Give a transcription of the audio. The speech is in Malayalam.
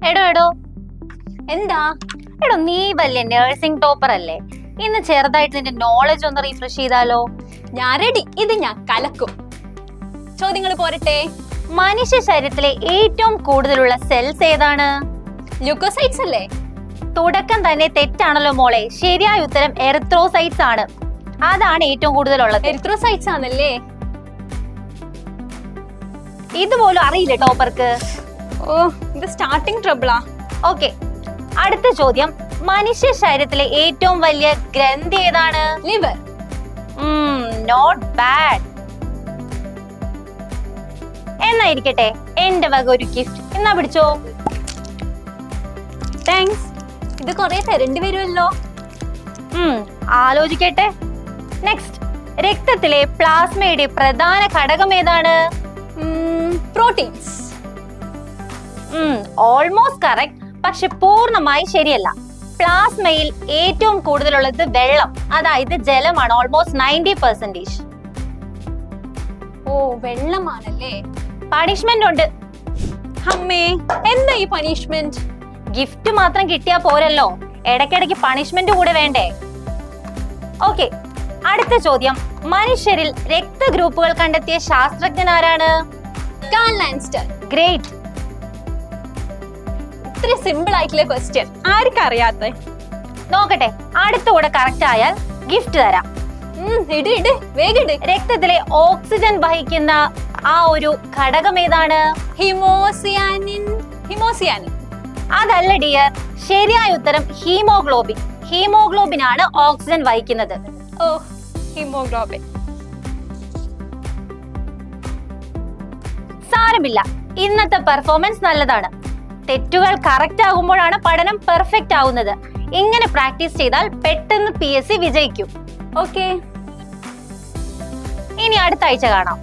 എടോ എടോ എന്താ? എടോ നീ വലിയ നേഴ്സിംഗ് ടോപ്പർ അല്ലേ? ഇന്ന് ചെറുതായിട്ട് നിന്റെ നോളജ് ഒന്ന് റീഫ്രഷ് ചെയ്താലോ? ഞാൻ റെഡി. ഇത് ഞാൻ കലക്കും. ചോദ്യങ്ങൾ പോരട്ടെ. മനുഷ്യ ശരീരത്തിലെ ഏറ്റവും കൂടുതലുള്ള സെൽസ് ഏതാണ്? ല്യൂക്കോസൈറ്റ്സ് അല്ലേ? തുടക്കം തന്നെ തെറ്റാണല്ലോ മോളെ. ശരിയായ ഉത്തരം എറിത്രോസൈറ്റ്സ് ആണ്. അതാണ് ഏറ്റവും കൂടുതലുള്ളത്. എറിത്രോസൈറ്റ്സ് ആണല്ലേ? ഇതുപോലും അറിയില്ല ടോപ്പർക്ക്. ഓ, ഇത് സ്റ്റാർട്ടിംഗ് ട്രബിളാ. ഓക്കെ, അടുത്ത ചോദ്യം. മനുഷ്യ ശരീരത്തിലെ ഏറ്റവും വലിയ ഗ്രന്ഥി ഏതാണ്? ലിവർ. Not bad. എന്നായിരിക്കട്ടെ, എന്റെ വക ഒരു ഗിഫ്റ്റ്. എന്നാ പിടിച്ചോ. താങ്ക്സ്. ഇത് കുറെ തരേണ്ടി വരുമല്ലോ. ആലോചിക്കട്ടെ. നെക്സ്റ്റ്, രക്തത്തിലെ പ്ലാസ്മയുടെ പ്രധാന ഘടകം ഏതാണ്? പ്രോട്ടീൻസ്. ഓൾമോസ്റ്റ് കറക്റ്റ്, പക്ഷെ പൂർണ്ണമായി ശരിയല്ല. പ്ലാസ്മയിൽ ഏറ്റവും കൂടുതലുള്ളത് വെള്ളം, അതായത് ജലമാണ്. ഓൾമോസ്റ്റ് 90%. ഓ, വെള്ളമാണല്ലേ? പണിഷ്മെന്റ് ഉണ്ട്. അമ്മേ, എന്താ ഈ പണിഷ്മെന്റ്? ഗിഫ്റ്റ് മാത്രം കിട്ടിയാ പോരല്ലോ, ഇടയ്ക്കിടയ്ക്ക് പണിഷ്മെന്റ് കൂടെ വേണ്ടേ? ഓക്കെ, അടുത്ത ചോദ്യം. മനുഷ്യരിൽ രക്തഗ്രൂപ്പുകൾ കണ്ടെത്തിയ ശാസ്ത്രജ്ഞൻ ആരാണ്? കാൾ ലാൻസ്റ്റർ. ഗ്രേറ്റ്. ഇത്ര സിമ്പിൾ ആയിട്ടുള്ള ക്വസ്റ്റ്യൻ ആർക്കും അറിയാത്ത. നോക്കട്ടെ, അടുത്ത കൂടെ കറക്റ്റ് ആയാൽ ഗിഫ്റ്റ് തരാം. ഇട് വേഗം. രക്തത്തിലെ ഓക്സിജൻ വഹിക്കുന്ന ആ ഒരു ഘടകം ഏതാണ്? ഹിമോസിയാനിൻ. അതല്ല ഡിയർ, ശരിയായ ഉത്തരം ഹീമോഗ്ലോബിൻ. ഹീമോഗ്ലോബിൻ ആണ് ഓക്സിജൻ വഹിക്കുന്നത്. ഓ, ഹീമോഗ്ലോബിൻ. സാരമില്ല, ഇന്നത്തെ പെർഫോമൻസ് നല്ലതാണ്. തെറ്റുകൾ കറക്റ്റ് ആകുമ്പോഴാണ് പഠനം പെർഫെക്റ്റ് ആവുന്നത്. ഇങ്ങനെ പ്രാക്ടീസ് ചെയ്താൽ പെട്ടെന്ന് PSC വിജയിക്കും. ഓക്കെ, ഇനി അടുത്ത ആഴ്ച കാണാം.